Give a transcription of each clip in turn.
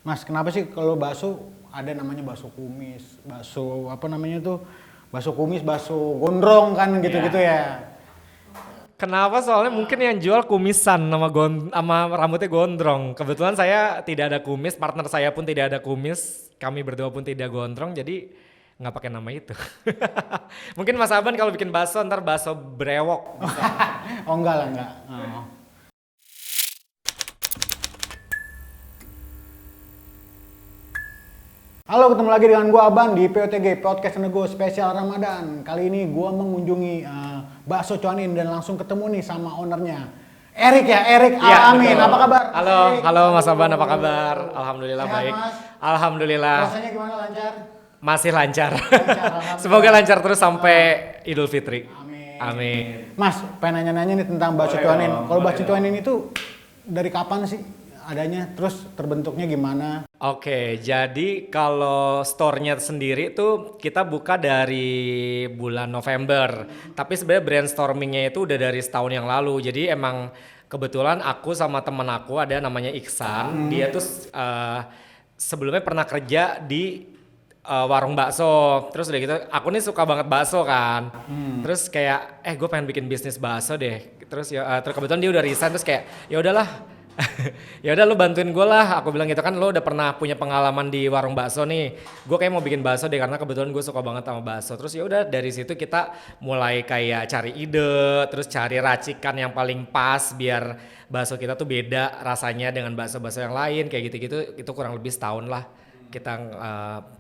Mas, kenapa sih kalau bakso ada namanya bakso kumis, bakso apa namanya tuh, bakso kumis, bakso gondrong kan gitu-gitu ya. Kenapa? Soalnya mungkin yang jual kumisan sama rambutnya gondrong. Kebetulan saya tidak ada kumis, partner saya pun tidak ada kumis, kami berdua pun tidak gondrong, jadi nggak pakai nama itu. Mungkin Mas Aban kalau bikin bakso ntar bakso brewok. Oh enggak lah enggak. Oh. Halo, ketemu lagi dengan gua Aban di POTG Podcast Nego Spesial Ramadan. Kali ini gua mengunjungi Bakso Cuanin dan langsung ketemu nih sama ownernya. Erik ya, Erik Iya, Alamin. betul. Apa kabar? Halo, Erik, halo Mas Aban, apa kabar? Alhamdulillah Sehat, baik. Mas? Alhamdulillah Rasanya gimana, lancar? masih lancar. Alhamdulillah. Semoga lancar terus sampai Idul Fitri. Amin. Amin. Mas, pengen nanya-nanya nih tentang Bakso Boleh Cuanin. dong, Kalau boleh Bakso Cuanin itu dari kapan sih adanya? Terus terbentuknya gimana? Oke, jadi kalau store-nya sendiri tuh kita buka dari bulan November. Tapi sebenarnya brainstorming-nya itu udah dari setahun yang lalu. Jadi emang kebetulan aku sama temen aku ada namanya Iksan. Dia tuh sebelumnya pernah kerja di warung bakso. Terus udah gitu, aku nih suka banget bakso kan. Terus kayak, gue pengen bikin bisnis bakso deh. Terus terus kebetulan dia udah resign, terus kayak ya udahlah. Ya udah lu bantuin gue lah, aku bilang gitu kan, lo udah pernah punya pengalaman di warung bakso nih, gue kayak mau bikin bakso deh karena kebetulan gue suka banget sama bakso. Terus ya udah dari situ kita mulai kayak cari ide, terus cari racikan yang paling pas biar bakso kita tuh beda rasanya dengan bakso-bakso yang lain kayak gitu-gitu. Itu kurang lebih setahun lah kita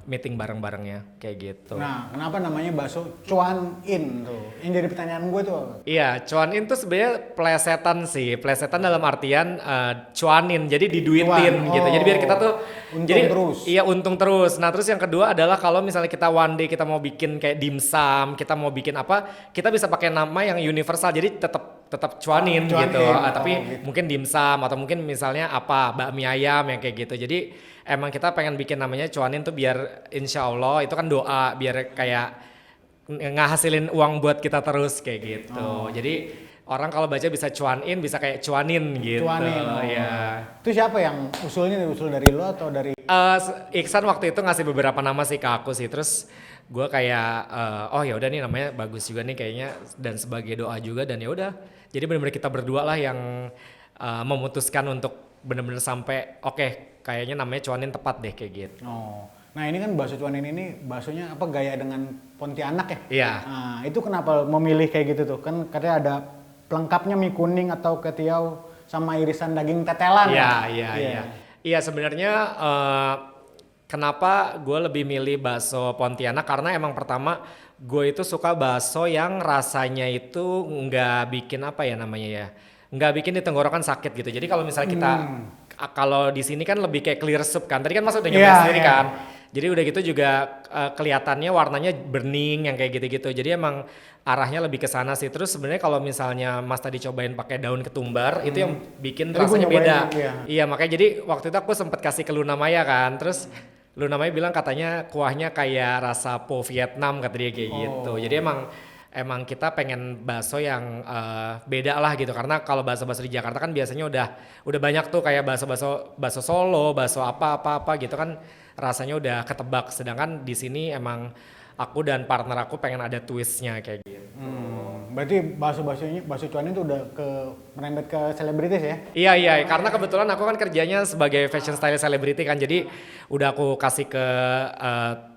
meeting bareng-barengnya kayak gitu. Nah, kenapa namanya bakso cuanin tuh? Yang jadi pertanyaan gue tuh. Iya, cuanin tuh sebenarnya plesetan sih. Plesetan dalam artian cuanin, jadi diduitin Cuan, gitu. Jadi biar kita tuh untung terus. Iya, untung terus. Nah, terus yang kedua adalah kalau misalnya kita one day kita mau bikin kayak dimsum, kita mau bikin apa, kita bisa pakai nama yang universal. Jadi tetap cuanin Cuanin, gitu. Tapi gitu. mungkin dimsum atau mungkin misalnya apa, bakmi ayam yang kayak gitu. Jadi emang kita pengen bikin namanya cuanin tuh biar insya Allah itu kan doa biar kayak ngehasilin uang buat kita terus kayak gitu. Jadi orang kalau baca bisa cuanin, bisa kayak cuanin gitu. Cuanin. Ya. Itu siapa yang usulnya? Usul dari lo atau dari? Iksan waktu itu ngasih beberapa nama sih ke aku sih, terus gue kayak oh ya udah nih namanya bagus juga nih kayaknya dan sebagai doa juga dan ya udah. Jadi benar-benar kita berdua lah yang memutuskan untuk benar-benar sampai oke, kayaknya namanya cuanin tepat deh kayak gitu. Oh. Nah, ini kan bakso cuanin ini baksonya apa gaya dengan Pontianak ya? Iya. Nah, itu kenapa memilih kayak gitu tuh? Kan katanya ada pelengkapnya mie kuning atau ketiau sama irisan daging tetelan. Iya. Iya sebenarnya kenapa gue lebih milih bakso Pontianak karena emang pertama gue itu suka bakso yang rasanya itu nggak bikin apa ya namanya ya, nggak bikin di tenggorokan sakit gitu. Jadi kalau misalnya kita kalau di sini kan lebih kayak clear soup kan. Tadi kan Mas udah nyobain sendiri Iya. kan. Jadi udah gitu juga kelihatannya warnanya bening yang kayak gitu-gitu. Jadi emang arahnya lebih ke sana sih. Terus sebenarnya kalau misalnya Mas tadi cobain pakai daun ketumbar itu yang bikin Tadi gua rasanya nyobain, beda. iya. Iya makanya jadi waktu itu aku sempet kasih ke Luna Maya kan. Terus Luna Maya bilang katanya kuahnya kayak rasa po Vietnam kata dia kayak gitu. Jadi emang kita pengen bakso yang beda lah gitu karena kalau bakso-bakso di Jakarta kan biasanya udah banyak tuh kayak bakso Solo, bakso apa gitu kan rasanya udah ketebak. Sedangkan di sini emang aku dan partner aku pengen ada twistnya kayak gitu. Berarti bakso cuanin itu udah merembet ke selebritis ya? Iya, karena kebetulan aku kan kerjanya sebagai fashion style celebrity kan, jadi udah aku kasih ke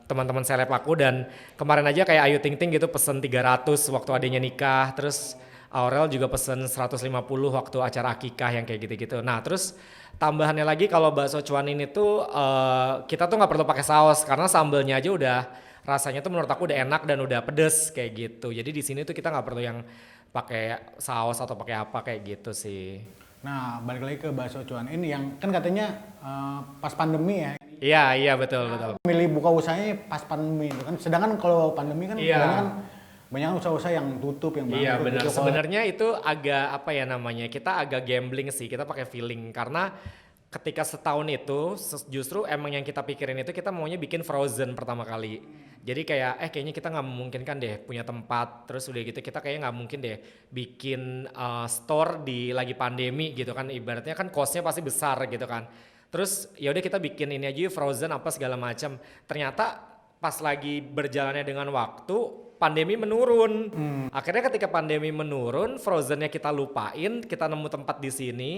teman-teman seleb aku dan kemarin aja kayak Ayu Ting Ting gitu pesen 300 waktu adanya nikah, terus Aurel juga pesen 150 waktu acara akikah yang kayak gitu-gitu. Nah terus tambahannya lagi kalau bakso cuanin itu kita tuh nggak perlu pakai saus karena sambelnya aja udah rasanya tuh menurut aku udah enak dan udah pedes kayak gitu. Jadi di sini tuh kita nggak perlu yang pakai saus atau pakai apa kayak gitu sih. Nah, balik lagi ke bakso cuanin yang kan katanya pas pandemi ya. Iya betul. Milih buka usahanya pas pandemi itu kan. Sedangkan kalau pandemi kan Iya. kebanyakan banyak usaha-usaha yang tutup yang Iya bangkrut benar. gitu. Sebenarnya itu agak apa ya namanya? Kita agak gambling sih. Kita pakai feeling karena ketika setahun itu justru emang yang kita pikirin itu kita maunya bikin frozen pertama kali. Jadi kayak kayaknya kita nggak memungkinkan deh punya tempat. Terus udah gitu kita kayaknya nggak mungkin deh bikin store di lagi pandemi gitu kan. Ibaratnya kan costnya pasti besar gitu kan. Terus ya udah kita bikin ini aja yuk, frozen apa segala macam. Ternyata pas lagi berjalannya dengan waktu pandemi menurun. Akhirnya ketika pandemi menurun, frozennya kita lupain, kita nemu tempat di sini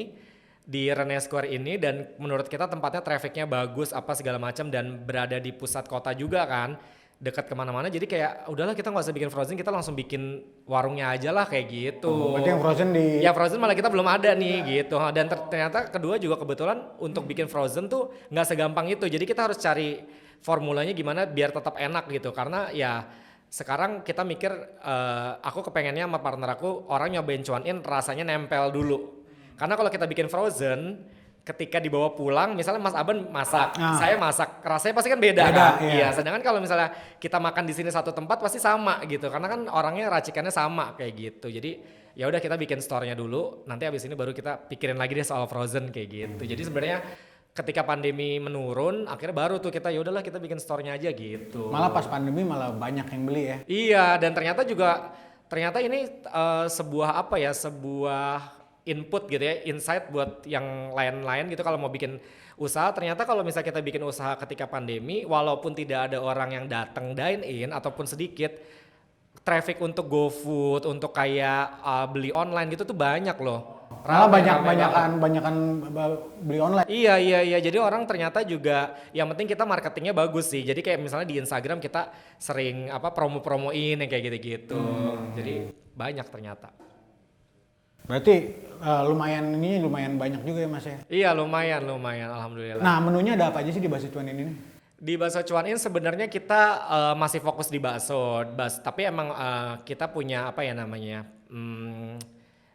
di Rene Square ini dan menurut kita tempatnya trafficnya bagus apa segala macam dan berada di pusat kota juga kan, dekat kemana-mana. Jadi kayak udahlah kita nggak usah bikin frozen, kita langsung bikin warungnya aja lah kayak gitu. Berarti yang frozen di... Ya frozen malah kita belum ada nih gitu. Dan ternyata kedua juga kebetulan untuk bikin frozen tuh nggak segampang itu. Jadi kita harus cari formulanya gimana biar tetap enak gitu. Karena ya sekarang kita mikir, aku kepengennya sama partner aku orang nyobain cuan in rasanya nempel dulu. Karena kalau kita bikin frozen, ketika dibawa pulang, misalnya Mas Aban masak, saya masak, rasanya pasti kan beda kan? Iya. Sedangkan kalau misalnya kita makan di sini satu tempat pasti sama gitu, karena kan orangnya racikannya sama kayak gitu. Jadi ya udah kita bikin store-nya dulu, nanti abis ini baru kita pikirin lagi deh soal frozen kayak gitu. Jadi sebenarnya ketika pandemi menurun, akhirnya baru tuh kita ya udahlah kita bikin store-nya aja gitu. Malah pas pandemi malah banyak yang beli ya. Iya, dan ternyata ini sebuah apa ya, sebuah input gitu ya, insight buat yang lain-lain gitu kalau mau bikin usaha. Ternyata kalau misalnya kita bikin usaha ketika pandemi, walaupun tidak ada orang yang datang dine in ataupun sedikit, traffic untuk GoFood, untuk kayak beli online gitu tuh banyak loh. Malah banyakan beli online. Iya. Jadi orang ternyata juga yang penting kita marketingnya bagus sih. Jadi kayak misalnya di Instagram kita sering promo-promoin yang kayak gitu-gitu. Jadi banyak ternyata. Berarti lumayan banyak juga ya Mas ya? Iya lumayan alhamdulillah. Nah menunya ada apa aja sih di bakso cuan ini? Di bakso cuan in sebenarnya kita masih fokus di bakso, tapi emang kita punya apa ya namanya,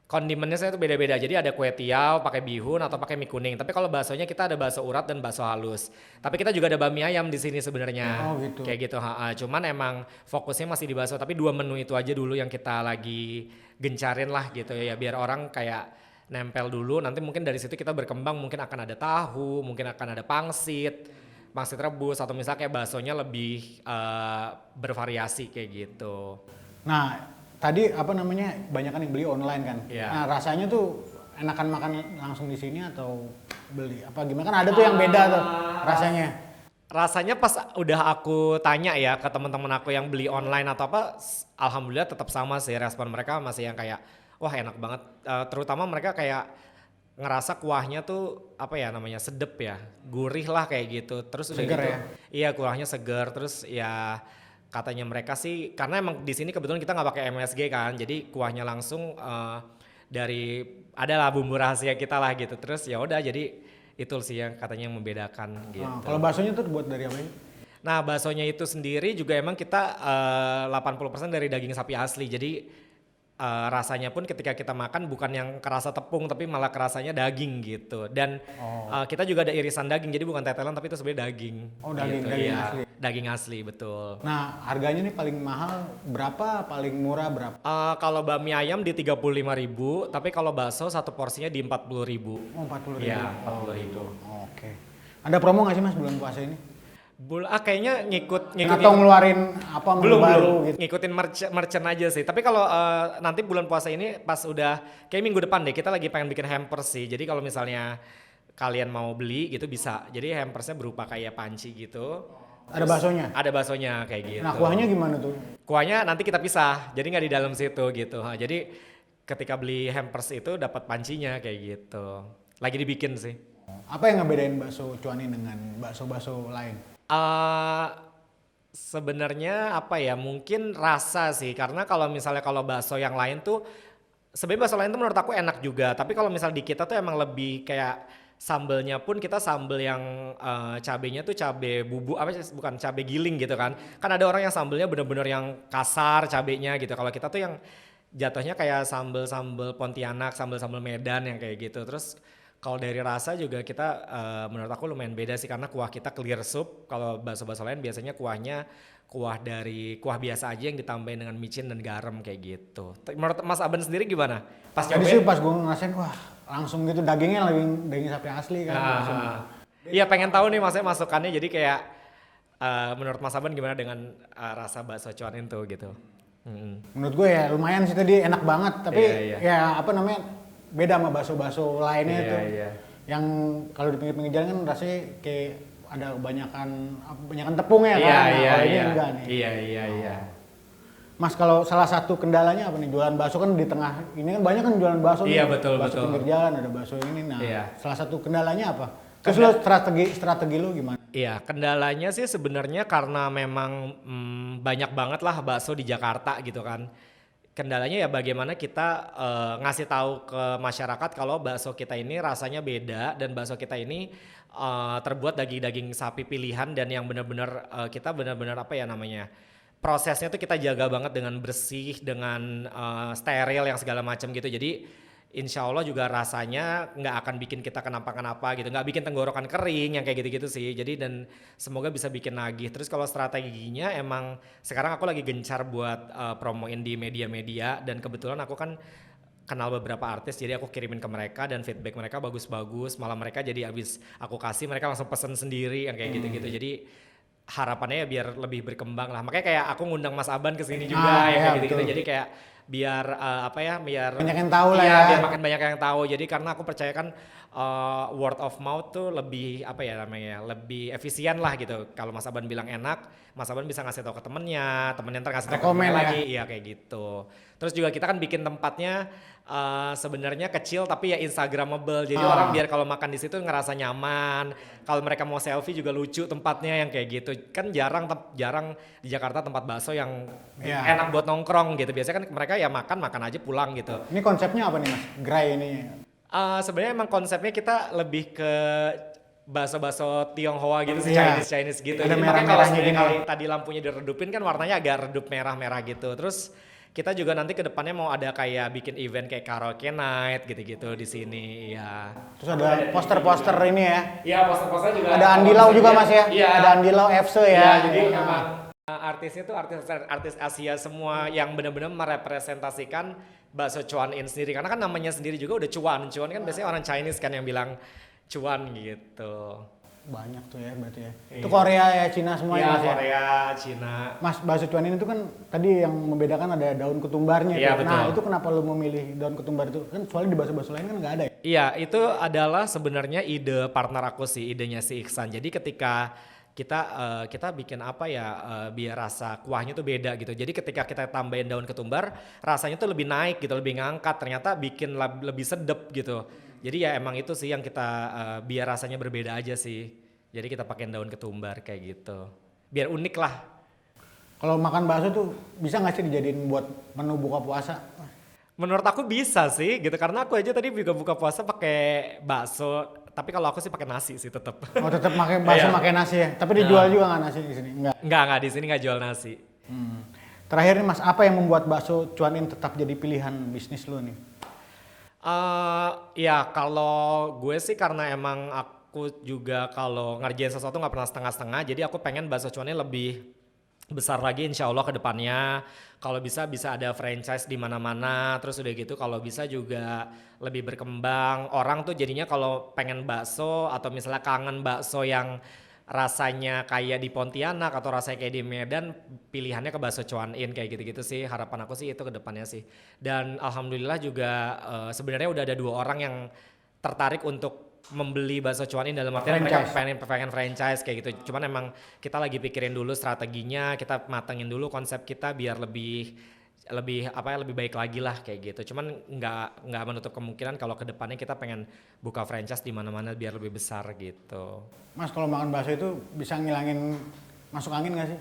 kondimennya saya itu beda-beda. Jadi ada kue tiaw, pakai bihun atau pakai mie kuning. Tapi kalau baksonya kita ada bakso urat dan bakso halus. Tapi kita juga ada bami ayam di sini sebenarnya. Oh gitu. Kayak gitu. Cuman emang fokusnya masih di bakso. Tapi 2 menu itu aja dulu yang kita lagi gencarin lah gitu ya. Biar orang kayak nempel dulu. Nanti mungkin dari situ kita berkembang. Mungkin akan ada tahu, mungkin akan ada pangsit rebus atau misalnya kayak baksonya lebih bervariasi kayak gitu. Nah. Tadi banyakan yang beli online kan. Yeah. Nah rasanya tuh enakan makan langsung di sini atau beli apa gimana? Kan ada tuh yang beda tuh rasanya. Rasanya pas udah aku tanya ya ke teman-teman aku yang beli online atau apa, alhamdulillah tetap sama sih, respon mereka masih yang kayak wah enak banget. Terutama mereka kayak ngerasa kuahnya tuh apa ya namanya, sedep ya, gurih lah kayak gitu. Terus udah seger gitu, ya? Iya kuahnya seger. Terus ya katanya mereka sih, karena emang di sini kebetulan kita nggak pakai MSG kan, jadi kuahnya langsung dari adalah bumbu rahasia kita lah gitu. Terus ya udah, jadi itu sih yang katanya yang membedakan gitu. Kalau baksonya tuh buat dari apa ini? Nah baksonya itu sendiri juga emang kita 80% dari daging sapi asli. Jadi rasanya pun ketika kita makan bukan yang kerasa tepung tapi malah kerasanya daging gitu. Dan kita juga ada irisan daging, jadi bukan tetelan tapi itu sebenarnya daging. Oh daging, gitu. daging Iya, asli. Daging asli betul. Nah harganya nih paling mahal berapa, paling murah berapa? Kalau bakmi ayam di 35.000, tapi kalau bakso satu porsinya di 40.000. Oh 40.000. Iya 40.000. Oke. Ada promo nggak sih Mas bulan puasa ini? Kayaknya ngikutin Atau ngeluarin apa menu baru gitu? ngikutin merchant aja sih. Tapi kalau nanti bulan puasa ini pas udah kayak minggu depan deh, kita lagi pengen bikin hampers sih. Jadi kalau misalnya kalian mau beli gitu bisa. Jadi hampersnya berupa kayak panci gitu. Ada baksonya? Ada baksonya kayak gitu. Nah kuahnya gimana tuh? Kuahnya nanti kita pisah, jadi nggak di dalam situ gitu. Jadi ketika beli hampers itu dapat pancinya kayak gitu. Lagi dibikin sih. Apa yang ngebedain bakso cuan ini dengan bakso-bakso lain? Sebenarnya apa ya, mungkin rasa sih, karena kalau misalnya kalau bakso yang lain tuh sebenarnya bakso lain tuh menurut aku enak juga, tapi kalau misal di kita tuh emang lebih kayak sambelnya pun kita sambel yang cabenya tuh cabe bubuk bukan cabe giling gitu kan ada orang yang sambelnya bener-bener yang kasar cabenya gitu. Kalau kita tuh yang jatuhnya kayak sambel Pontianak, sambel Medan yang kayak gitu. Terus kalau dari rasa juga kita menurut aku lumayan beda sih, karena kuah kita clear soup. Kalau bakso-bakso lain biasanya kuahnya kuah biasa aja yang ditambahin dengan micin dan garam kayak gitu. Menurut Mas Aben sendiri gimana? Tadi sih pas gue ngerasain wah langsung gitu dagingnya daging sapi asli kan. Iya pengen tahu nih maksudnya masukannya, jadi kayak menurut Mas Aben gimana dengan rasa bakso cuan itu gitu? Menurut gue ya lumayan sih tadi, enak banget, tapi Iya. ya apa namanya beda sama bakso-bakso lainnya itu. Iya. Yang kalau di pinggir-pinggir jalan kan rasanya kayak ada banyakan tepungnya kan. Nah, kalau ini enggak nih. Iya. Mas, kalau salah satu kendalanya apa nih? Jualan bakso kan di tengah. Ini kan banyak kan jualan bakso nih. Iya, betul, bakso betul. pinggir jalan, ada bakso ini. Nah, Iya. salah satu kendalanya apa? Terus lo strategi lo gimana? Iya, kendalanya sih sebenarnya karena memang banyak banget lah bakso di Jakarta gitu kan. Kendalanya ya bagaimana kita ngasih tahu ke masyarakat kalau bakso kita ini rasanya beda dan bakso kita ini terbuat daging-daging sapi pilihan dan yang benar-benar kita benar-benar apa ya namanya, prosesnya tuh kita jaga banget dengan bersih, dengan steril yang segala macam gitu. Jadi insya Allah juga rasanya nggak akan bikin kita kenapa-kenapa gitu, nggak bikin tenggorokan kering yang kayak gitu-gitu sih. Jadi dan semoga bisa bikin nagih. Terus kalau strateginya emang sekarang aku lagi gencar buat promoin di media-media dan kebetulan aku kan kenal beberapa artis, jadi aku kirimin ke mereka dan feedback mereka bagus-bagus. Malah mereka jadi abis aku kasih mereka langsung pesen sendiri yang kayak gitu-gitu. Jadi harapannya ya biar lebih berkembang lah. Makanya kayak aku ngundang Mas Aban ke sini juga ya, kayak gitu-gitu. Jadi kayak biar biar banyak yang tahu lah iya, ya. biar makin banyak yang tahu. Jadi karena aku percaya kan word of mouth tuh lebih apa ya namanya, lebih efisien lah gitu. Kalau Mas Aban bilang enak, Mas Aban bisa ngasih tahu ke temennya ntar ngasih tahu ke temennya lagi. Iya kayak gitu. Terus juga kita kan bikin tempatnya sebenarnya kecil tapi ya instagramable. Jadi orang biar kalau makan di situ ngerasa nyaman. Kalau mereka mau selfie juga lucu tempatnya yang kayak gitu. Kan jarang di Jakarta tempat bakso yang enak buat nongkrong gitu. Biasanya kan mereka ya makan aja pulang gitu. Ini konsepnya apa nih Mas? Gerai ini. Sebenarnya emang konsepnya kita lebih ke bakso-bakso Tionghoa gitu sih, Chinese gitu. Ada Jadi makanya kalau merah-merahnya kali tadi lampunya diredupin kan warnanya agak redup merah-merah gitu. Terus kita juga nanti ke depannya mau ada kayak bikin event kayak karaoke night gitu-gitu di sini, ya. Terus ada poster-poster ini ya. Iya, poster-poster juga. Ada Andi Lau juga Mas ya. Iya. Ada Andi Lau FC ya. Iya, jadi memang artisnya tuh artis Asia semua yang benar-benar merepresentasikan bakso Chuan In sendiri. Karena kan namanya sendiri juga udah Chuan kan biasanya orang Chinese kan yang bilang Chuan gitu. Banyak tuh ya berarti ya. Itu Korea ya, Cina semua ya Mas ya. Korea, Cina. Mas, bakso Chuan In itu kan tadi yang membedakan ada daun ketumbarnya. Iya, tuh. betul. Nah itu kenapa lu memilih daun ketumbar itu? Kan soalnya di bakso-bakso lain kan nggak ada ya. Iya, itu adalah sebenarnya ide partner aku sih, idenya si Iksan. Jadi ketika kita bikin apa ya biar rasa kuahnya tuh beda gitu. Jadi ketika kita tambahin daun ketumbar, rasanya tuh lebih naik gitu, lebih ngangkat. Ternyata bikin lebih sedep gitu. Jadi ya emang itu sih yang kita biar rasanya berbeda aja sih. Jadi kita pakai daun ketumbar kayak gitu. Biar unik lah. Kalau makan bakso tuh bisa nggak sih dijadiin buat menu buka puasa? Menurut aku bisa sih gitu karena aku aja tadi juga buka puasa pakai bakso. Tapi kalau aku sih pakai nasi sih tetap. Oh tetap pakai bakso pakai nasi ya. Tapi dijual juga nggak nasi di sini? Enggak di sini nggak jual nasi. Terakhir nih Mas, apa yang membuat bakso Chuan In tetap jadi pilihan bisnis lu nih? Ya kalau gue sih karena emang aku juga kalau ngerjain sesuatu nggak pernah setengah-setengah. Jadi aku pengen bakso Chuan In lebih besar lagi insya Allah ke depannya. Kalau bisa ada franchise di mana-mana. Terus udah gitu kalau bisa juga lebih berkembang. Orang tuh jadinya kalau pengen bakso atau misalnya kangen bakso yang rasanya kayak di Pontianak atau rasanya kayak di Medan, pilihannya ke bakso Chuan In kayak gitu-gitu sih. Harapan aku sih itu ke depannya sih. Dan alhamdulillah juga sebenarnya udah ada 2 orang yang tertarik untuk membeli bakso Chuan In dalam artian mereka pengen franchise kayak gitu. Cuman emang kita lagi pikirin dulu strateginya, kita matengin dulu konsep kita biar lebih baik lagi lah kayak gitu. Cuman nggak menutup kemungkinan kalau kedepannya kita pengen buka franchise di mana-mana biar lebih besar gitu. Mas kalau makan bakso itu bisa ngilangin masuk angin nggak sih?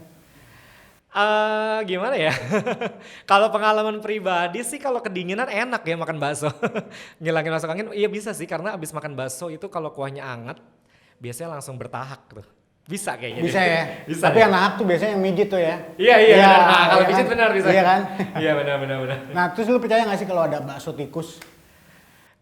Gimana ya? Kalau pengalaman pribadi sih kalau kedinginan enak ya makan bakso. Ngilangin masuk angin, iya bisa sih karena abis makan bakso itu kalau kuahnya anget biasanya langsung bertahak tuh. Bisa kayaknya. Bisa ya. Bisa. Tapi yang nahak tuh biasanya yang mijit tuh ya. Iya benar. Nah, kalau iya pijit kan? benar bisa. Iya kan? Iya benar. Nah terus lu percaya nggak sih kalau ada bakso tikus?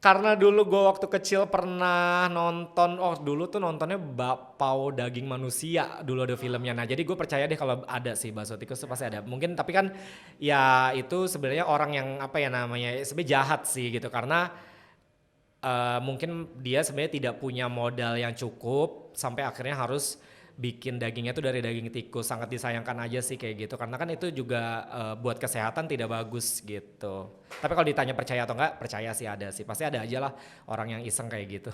Karena dulu gue waktu kecil pernah nonton, dulu tuh nontonnya Bakpao Daging Manusia, dulu ada filmnya. Nah jadi gue percaya deh kalau ada sih bakso tikus tuh pasti ada. Mungkin tapi kan ya itu sebenarnya orang yang apa ya namanya, sebenarnya jahat sih gitu. Karena mungkin dia sebenarnya tidak punya modal yang cukup sampai akhirnya harus bikin dagingnya tuh dari daging tikus. Sangat disayangkan aja sih kayak gitu karena kan itu juga buat kesehatan tidak bagus gitu. Tapi kalau ditanya percaya atau enggak, percaya sih ada sih, pasti ada aja lah orang yang iseng kayak gitu.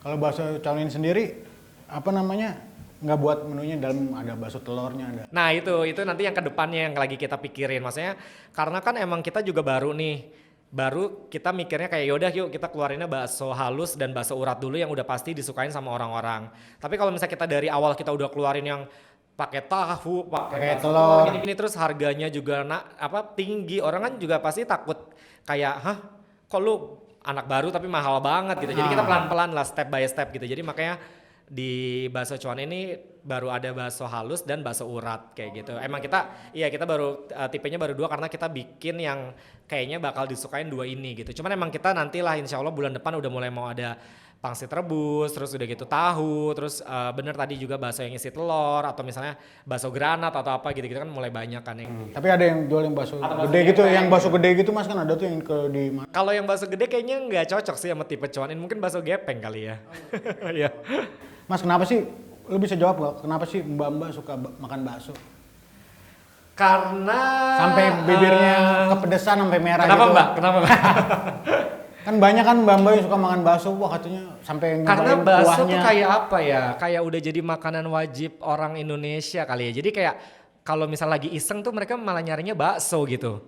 Kalau bakso Chonin sendiri apa namanya? Nggak buat menunya dalam ada bakso telurnya ada. Nah itu nanti yang kedepannya yang lagi kita pikirin. Maksudnya karena kan emang kita juga baru kita mikirnya kayak yaudah yuk kita keluarinnya bakso halus dan bakso urat dulu yang udah pasti disukain sama orang-orang. Tapi kalau misalnya kita dari awal kita udah keluarin yang pakai tahu, pakai telur, gini terus harganya juga tinggi, orang kan juga pasti takut kayak kok lu anak baru tapi mahal banget gitu. Jadi kita pelan-pelan lah step by step gitu. Jadi makanya di bakso cuan ini baru ada bakso halus dan bakso urat kayak gitu. Emang kita baru tipenya baru 2 karena kita bikin yang kayaknya bakal disukain 2 ini gitu. Cuman emang kita nantilah insya Allah bulan depan udah mulai mau ada pangsit rebus, terus udah gitu tahu, terus bener tadi juga bakso yang isi telur atau misalnya bakso granat atau apa gitu kan mulai banyak kan yang. Tapi ada yang jual yang bakso gede gitu, yang bakso gede gitu Mas kan ada tuh yang di mana? Kalau yang bakso gede kayaknya nggak cocok sih sama tipe cuanin, mungkin bakso gepeng kali ya. Iya. Mas kenapa sih, lu bisa jawab gak? Kenapa sih mbak-mbak suka makan bakso? Karena Sampai bibirnya kepedesan sampai merah kenapa gitu. Mbak? Kenapa Mbak? Kan banyak kan mbak-mbak yang suka makan bakso, wah katanya sampai Karena nyobain bakso tuh kuahnya. kayak apa ya? Kayak udah jadi makanan wajib orang Indonesia kali ya. Jadi kayak kalau misal lagi iseng tuh mereka malah nyarinya bakso gitu.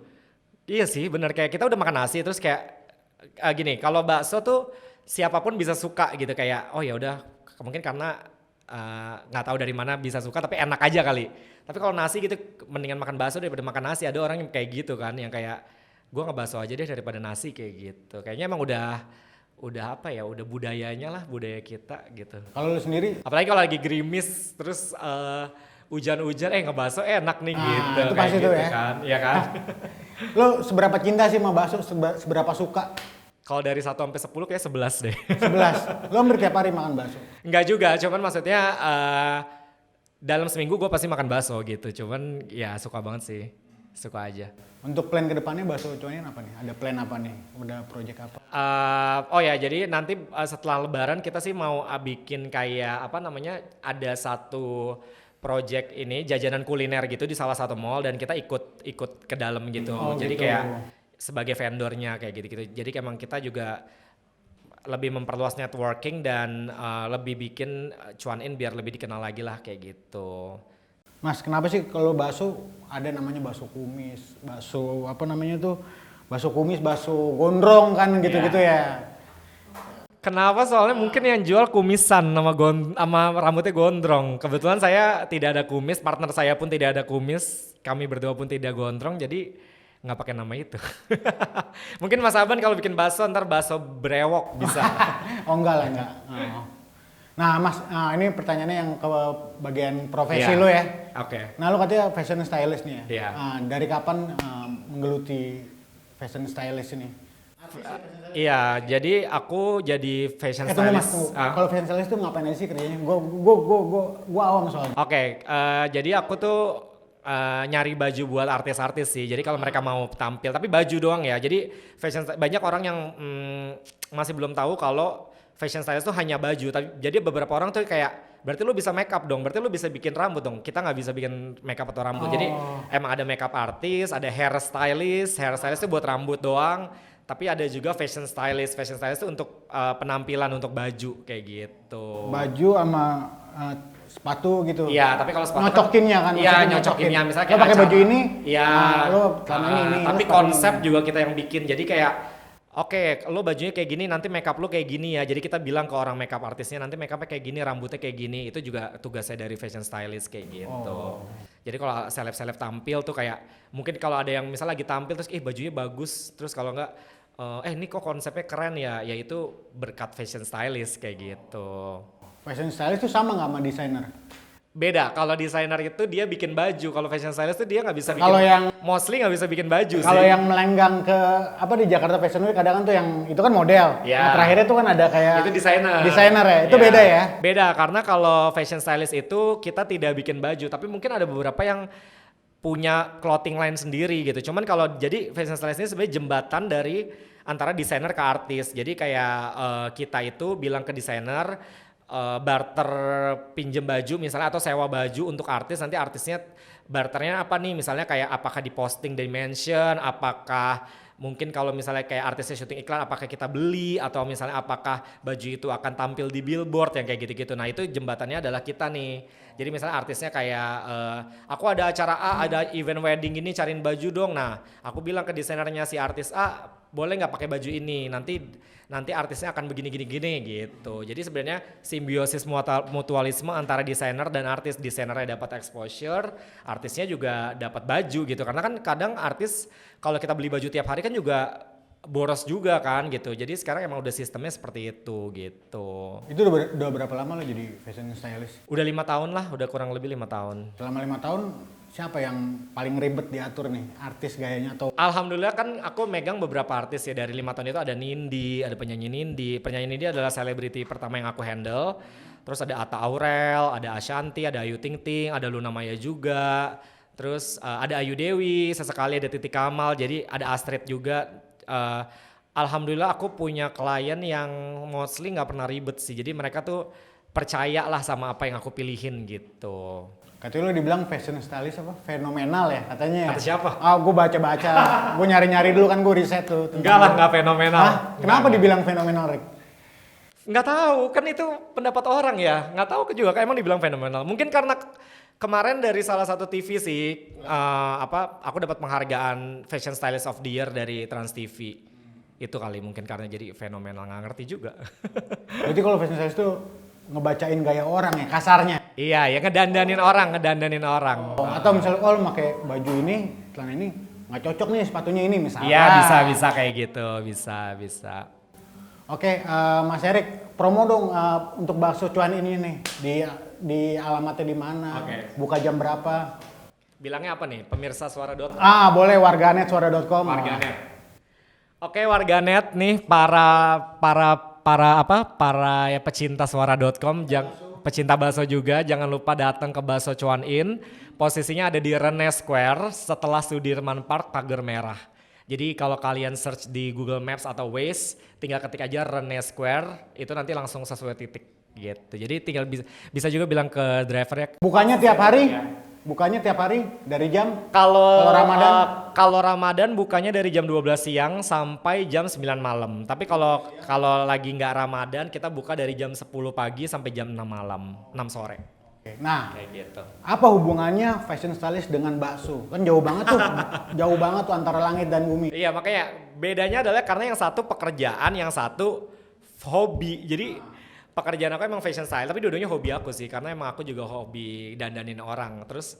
Iya sih, bener kayak kita udah makan nasi terus kayak gini. Kalau bakso tuh siapapun bisa suka gitu kayak oh ya udah mungkin karena nggak tahu dari mana bisa suka tapi enak aja kali. Tapi kalau nasi gitu mendingan makan bakso daripada makan nasi. Ada orang yang kayak gitu kan yang kayak gue ngebakso aja deh daripada nasi kayak gitu. Kayaknya emang udah apa ya, udah budayanya lah, budaya kita gitu. Kalau lu sendiri? Apalagi kalau lagi gerimis terus hujan-hujan ngebakso enak nih gitu. Itu kayak pasti gitu tuh ya. Kan, iya kan? Lu seberapa cinta sih sama bakso, seberapa suka? Kalau dari 1 sampai 10 kayak 11 deh. 11. Lu hampir tiap hari makan bakso? Enggak juga, cuman maksudnya dalam seminggu gue pasti makan bakso gitu. Cuman ya suka banget sih, suka aja. Untuk plan kedepannya bakso cuanin apa nih? Ada plan apa nih? Udah project apa? Oh ya, jadi nanti setelah Lebaran kita sih mau bikin kayak apa namanya? Ada satu project ini jajanan kuliner gitu di salah satu mall dan kita ikut ke dalam gitu. Jadi gitu. kayak sebagai vendornya kayak gitu-gitu. Jadi emang kita juga lebih memperluas networking dan lebih bikin cuanin biar lebih dikenal lagi lah kayak gitu. Mas, kenapa sih kalau bakso ada namanya bakso kumis, bakso apa namanya tuh? Bakso kumis, bakso gondrong kan gitu-gitu ya. Kenapa? Soalnya mungkin yang jual kumisan sama rambutnya gondrong. Kebetulan saya tidak ada kumis, partner saya pun tidak ada kumis, kami berdua pun tidak gondrong, jadi nggak pakai nama itu. Mungkin Mas Aban kalau bikin bakso ntar bakso brewok bisa. Oh enggak lah, enggak. Oh. Nah Mas, ini pertanyaannya yang ke bagian profesi lo ya. Oke. Nah lo katanya fashion stylist nih ya. Iya. Dari kapan menggeluti fashion stylist ini? Iya, jadi aku jadi fashion Tunggu Mas, stylist. kalau fashion stylist tuh ngapain aja sih kerjanya? Gua awam soalnya. Oke, jadi aku tuh nyari baju buat artis-artis sih. Jadi kalau mereka mau tampil, tapi baju doang ya. Jadi banyak orang yang masih belum tahu kalau fashion stylist tuh hanya baju. Jadi beberapa orang tuh kayak berarti lu bisa make up dong, berarti lu bisa bikin rambut dong. Kita nggak bisa bikin make up atau rambut. Jadi emang ada make up artis, ada hair stylist tuh buat rambut doang. Tapi ada juga fashion stylist tuh untuk penampilan untuk baju kayak gitu. Baju sama sepatu gitu. Iya, tapi kalau sepatu nyocokinnya kan. Iya, nyocokinnya misalnya lo pakai baju ini. Iya. Lo ini. Tapi konsep juga kita yang bikin. Jadi kayak oke, lo bajunya kayak gini, nanti makeup lo kayak gini ya. Jadi kita bilang ke orang makeup artisnya nanti makeupnya kayak gini, rambutnya kayak gini. Itu juga tugasnya dari fashion stylist kayak gitu. Jadi kalau seleb-seleb tampil tuh kayak mungkin kalau ada yang misalnya lagi tampil terus bajunya bagus, terus kalau enggak ini kok konsepnya keren ya, yaitu berkat fashion stylist kayak gitu. Fashion stylist tuh sama nggak sama desainer? Beda, kalau desainer itu dia bikin baju, kalau fashion stylist itu dia nggak bisa bikin. Kalau yang mostly nggak bisa bikin baju sih. Kalau yang melenggang ke apa di Jakarta Fashion Week kadang kan tuh yang itu kan model. Ya. Nah, terakhirnya tuh kan ada kayak itu desainer. Desainer ya. Itu beda ya? Beda karena kalau fashion stylist itu kita tidak bikin baju, tapi mungkin ada beberapa yang punya clothing line sendiri gitu. Cuman kalau jadi fashion stylist ini sebenarnya jembatan dari antara desainer ke artis. Jadi kayak kita itu bilang ke desainer barter pinjem baju misalnya atau sewa baju untuk artis, nanti artisnya barternya apa nih, misalnya kayak apakah diposting di mention, apakah mungkin kalau misalnya kayak artisnya syuting iklan apakah kita beli, atau misalnya apakah baju itu akan tampil di billboard yang kayak gitu-gitu. Nah itu jembatannya adalah kita nih. Jadi misalnya artisnya kayak aku ada acara A, ada event wedding ini, cariin baju dong. Nah aku bilang ke desainernya si artis A, boleh nggak pakai baju ini, nanti artisnya akan begini gitu. Jadi sebenarnya simbiosis mutualisme antara desainer dan artis. Desainernya dapat exposure, artisnya juga dapat baju gitu. Karena kan kadang artis kalau kita beli baju tiap hari kan juga boros juga kan gitu. Jadi sekarang emang udah sistemnya seperti itu gitu. Itu udah berapa lama lo jadi fashion stylist? Udah 5 tahun lah, udah kurang lebih 5 tahun. Selama 5 tahun siapa yang paling ribet diatur nih? Artis gayanya atau? Alhamdulillah kan aku megang beberapa artis ya, dari 5 tahun itu ada Nindi, ada penyanyi Nindi. Penyanyi Nindi adalah selebriti pertama yang aku handle. Terus ada Atta Aurel, ada Ashanti, ada Ayu Ting Ting, ada Luna Maya juga. Terus ada Ayu Dewi, sesekali ada Titi Kamal, jadi ada Astrid juga. Alhamdulillah aku punya klien yang mostly nggak pernah ribet sih. Jadi mereka tuh percaya lah sama apa yang aku pilihin gitu. Katanya lo dibilang fashion stylist apa? Fenomenal ya katanya ya? Kata siapa? Gue baca-baca, gue nyari-nyari dulu kan, gue riset tuh. Enggak lah, nggak fenomenal. Hah? Kenapa dibilang fenomenal, Rick? Nggak tahu, kan itu pendapat orang ya. Nggak tahu juga, kayak emang dibilang fenomenal. Mungkin karena kemarin dari salah satu TV sih, aku dapat penghargaan Fashion Stylist of the Year dari Trans TV. Itu kali mungkin karena jadi fenomenal, nggak ngerti juga. Berarti kalau fashion stylist tuh ngebacain gaya orang ya, kasarnya? Iya, ya ngedandanin orang. Atau misalnya, lo pakai baju ini, celana ini, nggak cocok nih sepatunya ini misalnya. Iya, bisa kayak gitu, bisa. Oke, Mas Erik, promo dong untuk bakso cuan ini nih. Di alamatnya di mana? Oke. Buka jam berapa? Bilangnya apa nih? Pemirsa suara.com. Boleh warganet suara.com. Warganet. Oke, warganet nih para ya pecinta suara.com, pecinta bakso juga, jangan lupa datang ke Bakso Cuan In. Posisinya ada di Rene Square setelah Sudirman Park Pagar Merah. Jadi kalau kalian search di Google Maps atau Waze, tinggal ketik aja Rene Square, itu nanti langsung sesuai titik gitu. Jadi tinggal bisa juga bilang ke drivernya. Bukanya tiap hari? Bukanya tiap hari dari jam? Kalau Ramadan? Kalau Ramadan bukanya dari jam 12 siang sampai jam 9 malam. Tapi kalau lagi nggak Ramadan kita buka dari jam 10 pagi sampai jam 6 malam, 6 sore. Nah, Kayak gitu. apa hubungannya fashion stylist dengan bakso? Kan jauh banget tuh antara langit dan bumi. Iya, makanya bedanya adalah karena yang satu pekerjaan, yang satu hobi. Jadi pekerjaan aku emang fashion style, tapi dua-duanya hobi aku sih, karena emang aku juga hobi dandanin orang. Terus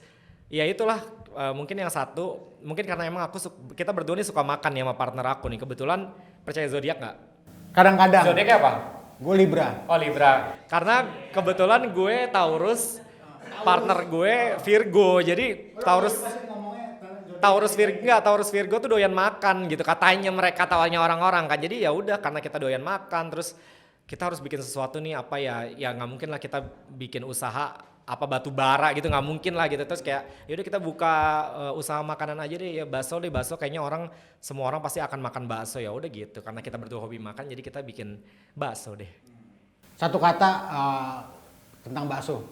ya itulah mungkin yang satu, mungkin karena emang kita berdua nih suka makan ya sama partner aku nih. Kebetulan percaya zodiak nggak? Kadang-kadang. Zodiaknya apa? Gue Libra. Oh, Libra. Karena kebetulan gue Taurus, partner gue Virgo. Jadi Taurus Virgo tuh doyan makan gitu. Katanya tawanya orang-orang kan. Jadi ya udah, karena kita doyan makan, terus kita harus bikin sesuatu nih, apa ya nggak mungkin lah kita bikin usaha apa batu bara gitu, nggak mungkin lah gitu. Terus kayak yaudah kita buka usaha makanan aja deh, ya bakso kayaknya semua orang pasti akan makan bakso, ya udah gitu. Karena kita berdua hobi makan, jadi kita bikin bakso deh. Satu kata tentang bakso.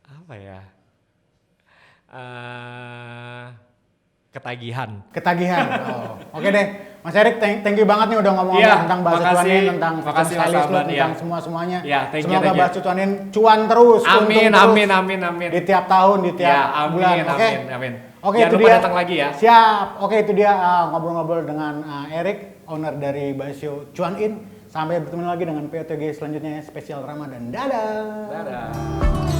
Apa ya? Ketagihan. Oke deh, Mas Erik, thank you banget nih udah ngomong tentang bakso cuanin, tentang fashion stylist lo, tentang semuanya. Semoga bakso cuanin cuan terus. Amin. Di tiap tahun, di tiap bulan. Amin. Oke, jangan itu lupa dia. Datang lagi ya. Siap. Oke, itu dia ngobrol-ngobrol dengan Erik, owner dari Bakso Cuan In. Sampai bertemu lagi dengan POTG selanjutnya spesial Ramadan. Dadah.